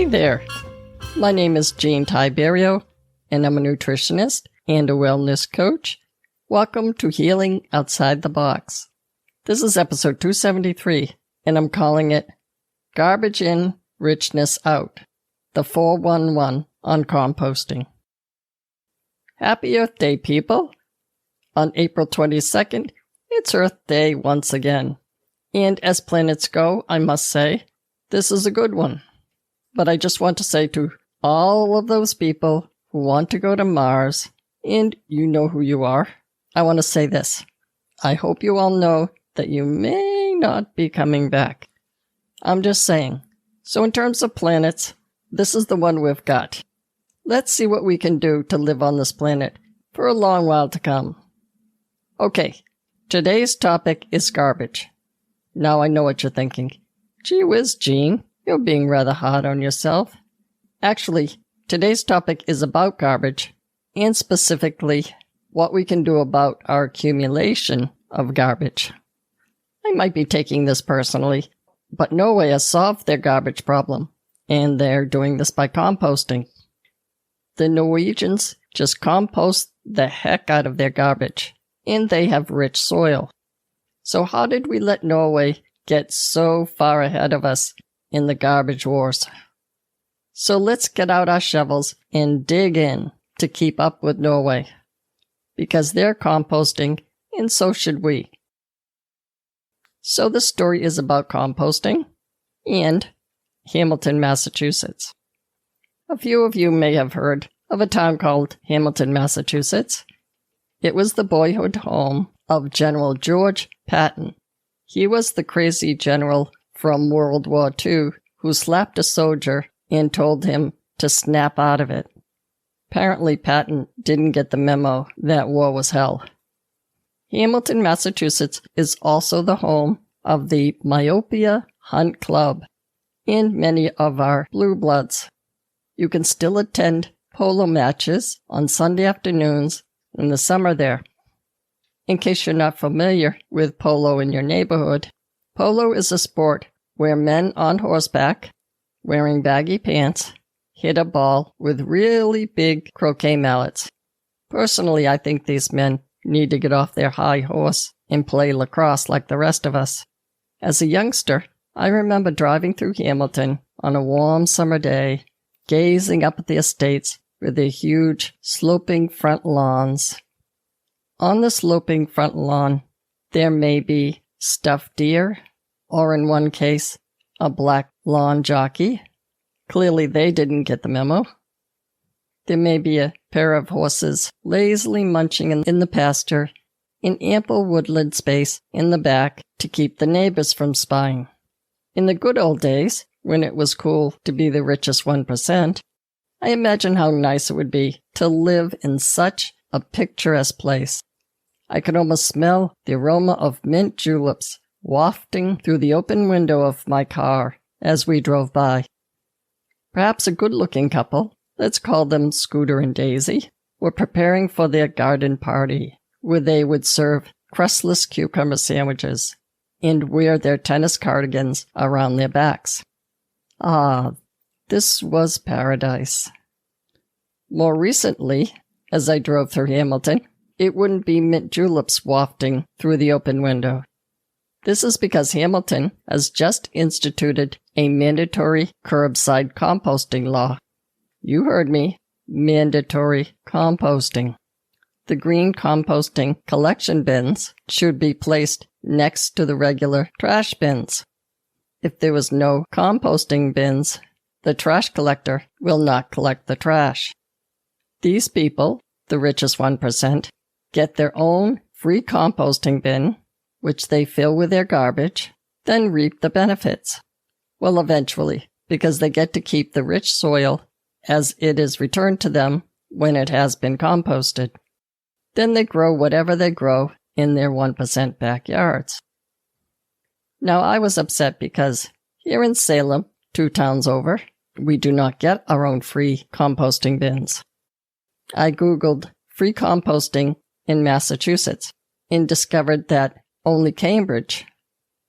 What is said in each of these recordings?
there, my name is Jean Tiberio, and I'm a nutritionist and a wellness coach. Welcome to Healing Outside the Box. This is episode 273, and I'm calling it Garbage In, Richness Out, the 411 on composting. Happy Earth Day, people! On April 22nd, it's Earth Day once again. And as planets go, I must say, this is a good one. But I just want to say to all of those people who want to go to Mars, and you know who you are, I want to say this. I hope you all know that you may not be coming back. I'm just saying. So in terms of planets, this is the one we've got. Let's see what we can do to live on this planet for a long while to come. Okay, today's topic is garbage. Now I know what you're thinking. Gee whiz, Jean, you're being rather hard on yourself. Actually, today's topic is about garbage, and specifically, what we can do about our accumulation of garbage. I might be taking this personally, but Norway has solved their garbage problem, and they're doing this by composting. The Norwegians just compost the heck out of their garbage, and they have rich soil. So how did we let Norway get so far ahead of us in the garbage wars? So let's get out our shovels and dig in to keep up with Norway, because they're composting, and so should we. So the story is about composting and Hamilton, Massachusetts. A few of you may have heard of a town called Hamilton, Massachusetts. It was the boyhood home of General George Patton. He was the crazy general from World War II who slapped a soldier and told him to snap out of it. Apparently, Patton didn't get the memo that war was hell. Hamilton, Massachusetts is also the home of the Myopia Hunt Club and many of our blue bloods. You can still attend polo matches on Sunday afternoons in the summer there. In case you're not familiar with polo in your neighborhood, polo is a sport where men on horseback, wearing baggy pants, hit a ball with really big croquet mallets. Personally, I think these men need to get off their high horse and play lacrosse like the rest of us. As a youngster, I remember driving through Hamilton on a warm summer day, gazing up at the estates with their huge, sloping front lawns. On the sloping front lawn, there may be stuffed deer, or in one case, a black lawn jockey. Clearly they didn't get the memo. There may be a pair of horses lazily munching in the pasture, in ample woodland space in the back to keep the neighbors from spying. In the good old days, when it was cool to be the richest 1%, I imagine how nice it would be to live in such a picturesque place. I could almost smell the aroma of mint juleps wafting through the open window of my car as we drove by. Perhaps a good-looking couple, let's call them Scooter and Daisy, were preparing for their garden party, where they would serve crustless cucumber sandwiches and wear their tennis cardigans around their backs. Ah, this was paradise. More recently, as I drove through Hamilton, it wouldn't be mint juleps wafting through the open window. This is because Hamilton has just instituted a mandatory curbside composting law. You heard me, mandatory composting. The green composting collection bins should be placed next to the regular trash bins. If there was no composting bins, the trash collector will not collect the trash. These people, the richest 1%, get their own free composting bin, which they fill with their garbage, then reap the benefits. Well, eventually, because they get to keep the rich soil as it is returned to them when it has been composted. Then they grow whatever they grow in their 1% backyards. Now, I was upset because here in Salem, 2 towns over, we do not get our own free composting bins. I Googled free composting in Massachusetts and discovered that only Cambridge,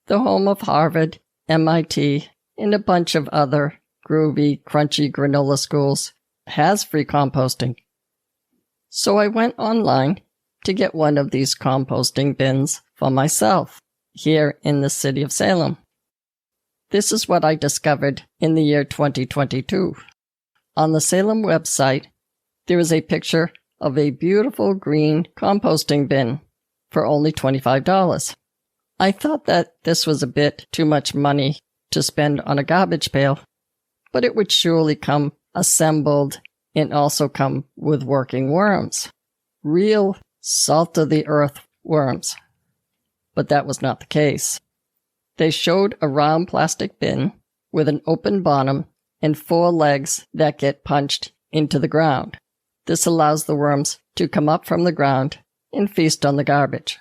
the home of Harvard, MIT, and a bunch of other groovy, crunchy granola schools has free composting. So I went online to get one of these composting bins for myself here in the city of Salem. This is what I discovered in the year 2022. On the Salem website, there is a picture of a beautiful green composting bin for only $25. I thought that this was a bit too much money to spend on a garbage pail, but it would surely come assembled and also come with working worms. Real salt-of-the-earth worms. But that was not the case. They showed a round plastic bin with an open bottom and 4 legs that get punched into the ground. This allows the worms to come up from the ground and feast on the garbage.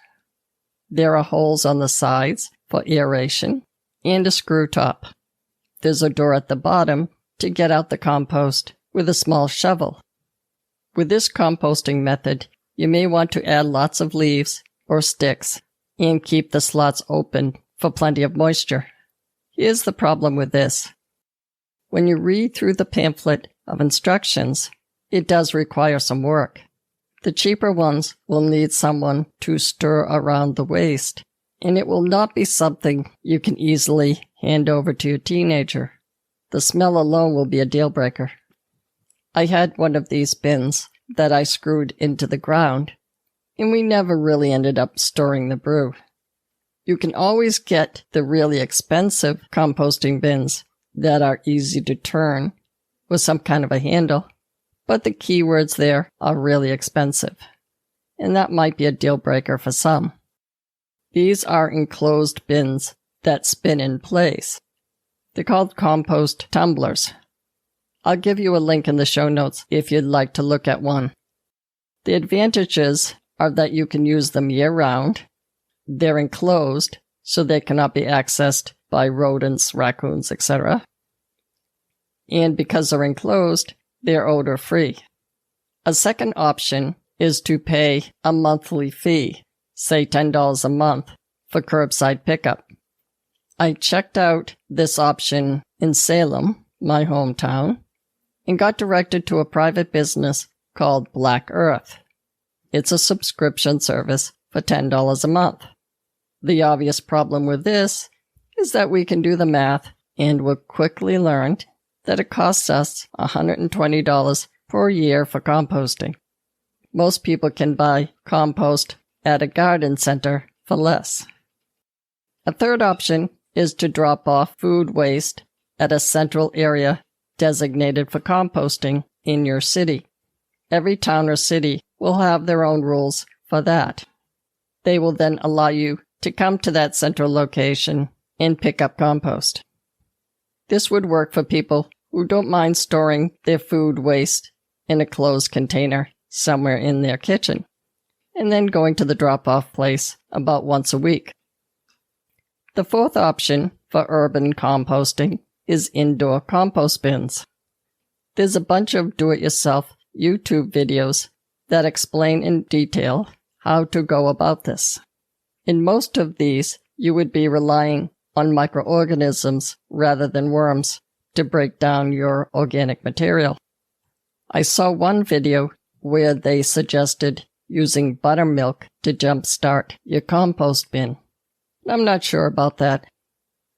There are holes on the sides for aeration and a screw top. There's a door at the bottom to get out the compost with a small shovel. With this composting method, you may want to add lots of leaves or sticks and keep the slots open for plenty of moisture. Here's the problem with this. When you read through the pamphlet of instructions, it does require some work. The cheaper ones will need someone to stir around the waste, and it will not be something you can easily hand over to your teenager. The smell alone will be a deal breaker. I had one of these bins that I screwed into the ground, and we never really ended up storing the brew. You can always get the really expensive composting bins that are easy to turn with some kind of a handle, but the keywords there are really expensive, and that might be a deal breaker for some. These are enclosed bins that spin in place. They're called compost tumblers. I'll give you a link in the show notes if you'd like to look at one. The advantages are that you can use them year-round. They're enclosed, so they cannot be accessed by rodents, raccoons, etc. And because they're enclosed, they're odor-free. A second option is to pay a monthly fee, say $10 a month, for curbside pickup. I checked out this option in Salem, my hometown, and got directed to a private business called Black Earth. It's a subscription service for $10 a month. The obvious problem with this is that we can do the math and will quickly learn that it costs us $120 per year for composting. Most people can buy compost at a garden center for less. A third option is to drop off food waste at a central area designated for composting in your city. Every town or city will have their own rules for that. They will then allow you to come to that central location and pick up compost. This would work for people who don't mind storing their food waste in a closed container somewhere in their kitchen, and then going to the drop-off place about once a week. The fourth option for urban composting is indoor compost bins. There's a bunch of do-it-yourself YouTube videos that explain in detail how to go about this. In most of these, you would be relying on microorganisms rather than worms to break down your organic material. I saw one video where they suggested using buttermilk to jumpstart your compost bin. I'm not sure about that.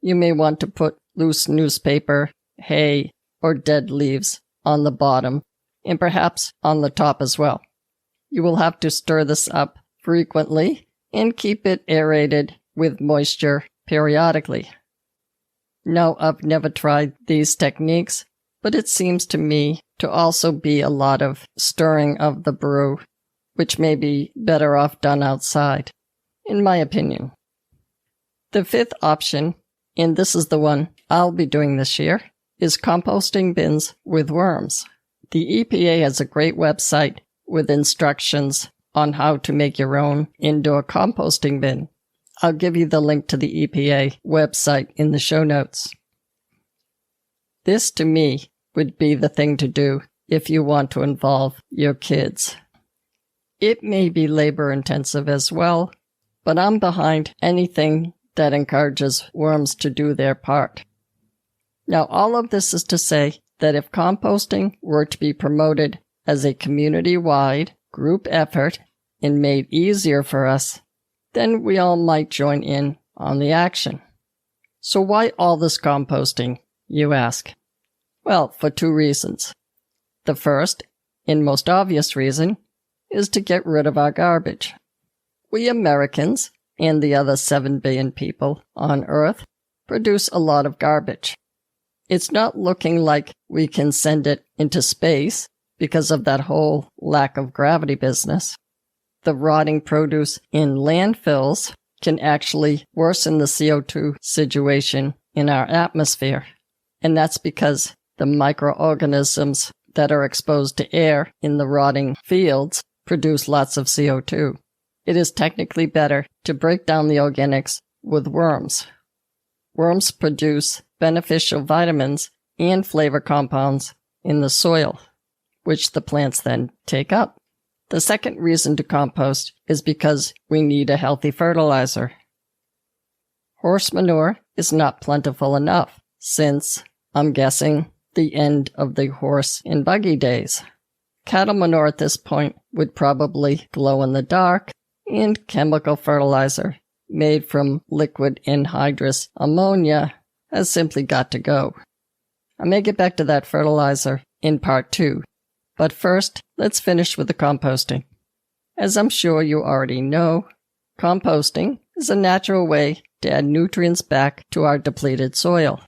You may want to put loose newspaper, hay, or dead leaves on the bottom, and perhaps on the top as well. You will have to stir this up frequently and keep it aerated with moisture periodically. Now, I've never tried these techniques, but it seems to me to also be a lot of stirring of the brew, which may be better off done outside, in my opinion. The fifth option, and this is the one I'll be doing this year, is composting bins with worms. The EPA has a great website with instructions on how to make your own indoor composting bin. I'll give you the link to the EPA website in the show notes. This, to me, would be the thing to do if you want to involve your kids. It may be labor-intensive as well, but I'm behind anything that encourages worms to do their part. Now, all of this is to say that if composting were to be promoted as a community-wide group effort and made easier for us, then we all might join in on the action. So why all this composting, you ask? Well, for two reasons. The first, and most obvious reason, is to get rid of our garbage. We Americans, and the other 7 billion people on Earth, produce a lot of garbage. It's not looking like we can send it into space because of that whole lack of gravity business. The rotting produce in landfills can actually worsen the CO2 situation in our atmosphere, and that's because the microorganisms that are exposed to air in the rotting fields produce lots of CO2. It is technically better to break down the organics with worms. Worms produce beneficial vitamins and flavor compounds in the soil, which the plants then take up. The second reason to compost is because we need a healthy fertilizer. Horse manure is not plentiful enough since, I'm guessing, the end of the horse and buggy days. Cattle manure at this point would probably glow in the dark, and chemical fertilizer made from liquid anhydrous ammonia has simply got to go. I may get back to that fertilizer in part 2, but first, let's finish with the composting. As I'm sure you already know, composting is a natural way to add nutrients back to our depleted soil.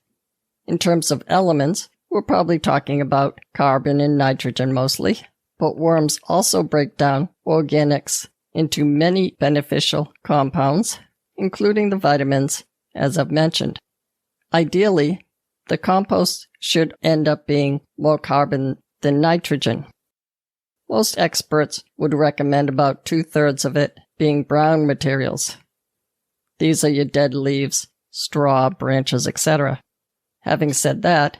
In terms of elements, we're probably talking about carbon and nitrogen mostly, but worms also break down organics into many beneficial compounds, including the vitamins, as I've mentioned. Ideally, the compost should end up being more carbon than nitrogen. Most experts would recommend about 2/3 of it being brown materials. These are your dead leaves, straw, branches, etc. Having said that,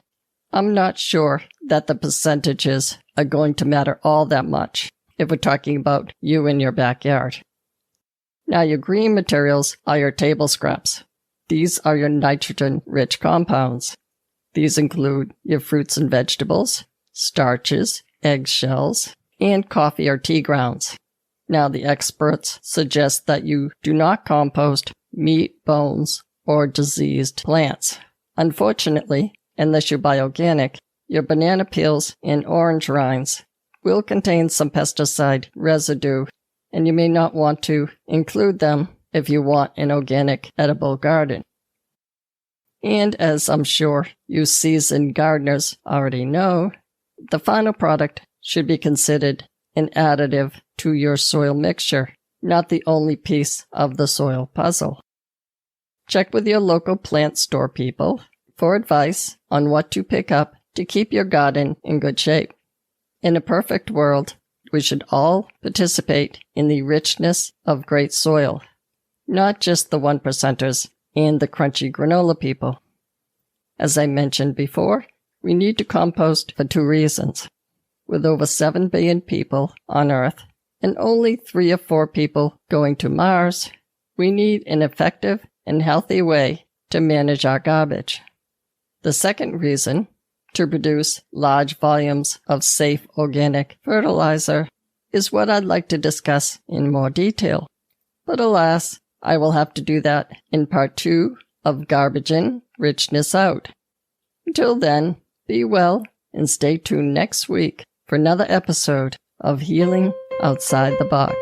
I'm not sure that the percentages are going to matter all that much if we're talking about you in your backyard. Now, your green materials are your table scraps. These are your nitrogen-rich compounds. These include your fruits and vegetables, starches, eggshells, and coffee or tea grounds. Now, the experts suggest that you do not compost meat, bones, or diseased plants. Unfortunately, unless you buy organic, your banana peels and orange rinds will contain some pesticide residue, and you may not want to include them if you want an organic edible garden. And as I'm sure you seasoned gardeners already know, the final product should be considered an additive to your soil mixture, not the only piece of the soil puzzle. Check with your local plant store people for advice on what to pick up to keep your garden in good shape. In a perfect world, we should all participate in the richness of great soil, not just the 1%ers and the crunchy granola people. As I mentioned before, we need to compost for 2 reasons. With over 7 billion people on Earth and only 3 or 4 people going to Mars, we need an effective and healthy way to manage our garbage. The second reason, to produce large volumes of safe organic fertilizer, is what I'd like to discuss in more detail. But alas, I will have to do that in part 2 of Garbage In, Richness Out. Until then, be well and stay tuned next week for another episode of Healing Outside the Box.